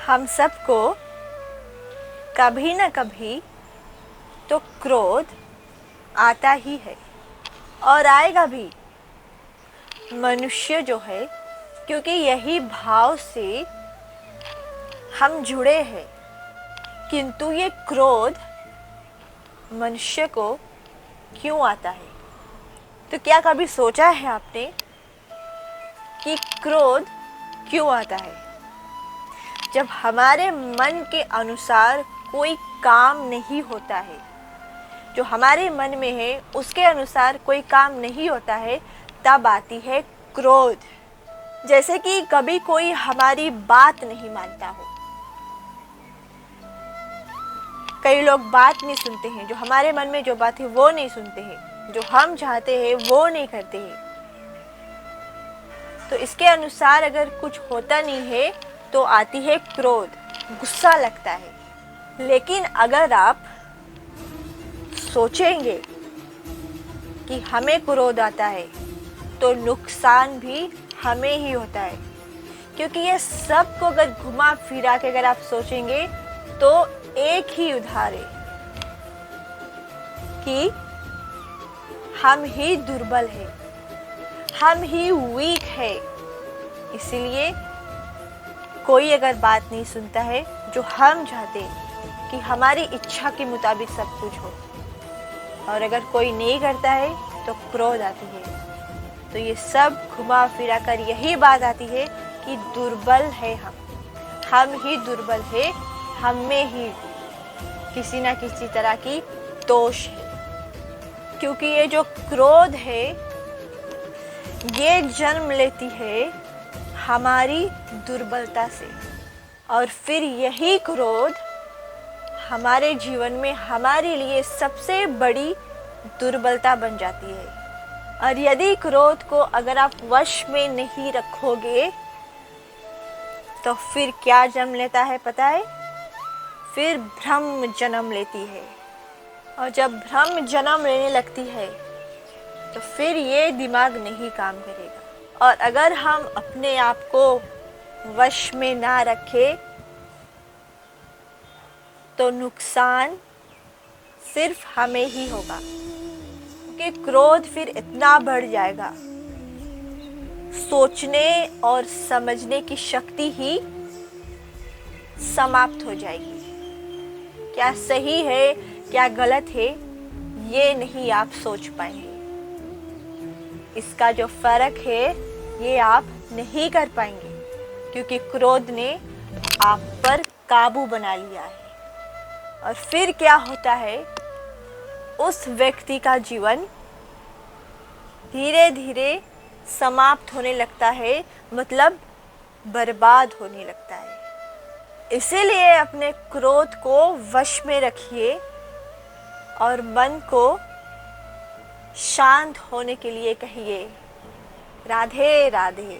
हम सबको कभी न कभी तो क्रोध आता ही है और आएगा भी। मनुष्य जो है, क्योंकि यही भाव से हम जुड़े हैं, किंतु ये क्रोध मनुष्य को क्यों आता है? तो क्या कभी सोचा है आपने कि क्रोध क्यों आता है? जब हमारे मन के अनुसार कोई काम नहीं होता है, जो हमारे मन में है उसके अनुसार कोई काम नहीं होता है, तब आती है क्रोध। जैसे कि कभी कोई हमारी बात नहीं मानता हो। कई लोग बात नहीं सुनते हैं, जो हमारे मन में जो बात है वो नहीं सुनते हैं, जो हम चाहते हैं वो नहीं करते हैं। तो इसके अनुसार अगर कुछ होता नहीं है तो आती है क्रोध, गुस्सा लगता है। लेकिन अगर आप सोचेंगे कि हमें क्रोध आता है तो नुकसान भी हमें ही होता है, क्योंकि ये सब को अगर घुमा फिरा के अगर आप सोचेंगे तो एक ही उधार है कि हम ही दुर्बल हैं, हम ही वीक है। इसीलिए कोई अगर बात नहीं सुनता है जो हम चाहते कि हमारी इच्छा के मुताबिक सब कुछ हो, और अगर कोई नहीं करता है तो क्रोध आती है। तो ये सब घुमा फिरा कर यही बात आती है कि दुर्बल है हम ही दुर्बल है, हम में ही किसी ना किसी तरह की दोष है। क्योंकि ये जो क्रोध है ये जन्म लेती है हमारी दुर्बलता से, और फिर यही क्रोध हमारे जीवन में हमारे लिए सबसे बड़ी दुर्बलता बन जाती है। और यदि क्रोध को अगर आप वश में नहीं रखोगे तो फिर क्या जन्म लेता है पता है? फिर भ्रम जन्म लेती है, और जब भ्रम जन्म लेने लगती है तो फिर ये दिमाग नहीं काम करेगा। और अगर हम अपने आप को वश में ना रखें तो नुकसान सिर्फ हमें ही होगा, क्योंकि क्रोध फिर इतना बढ़ जाएगा, सोचने और समझने की शक्ति ही समाप्त हो जाएगी। क्या सही है क्या गलत है ये नहीं आप सोच पाएंगे। इसका जो फर्क है ये आप नहीं कर पाएंगे, क्योंकि क्रोध ने आप पर काबू बना लिया है। और फिर क्या होता है, उस व्यक्ति का जीवन धीरे धीरे समाप्त होने लगता है, मतलब बर्बाद होने लगता है। इसीलिए अपने क्रोध को वश में रखिए और मन को शांत होने के लिए कहिए, राधे राधे।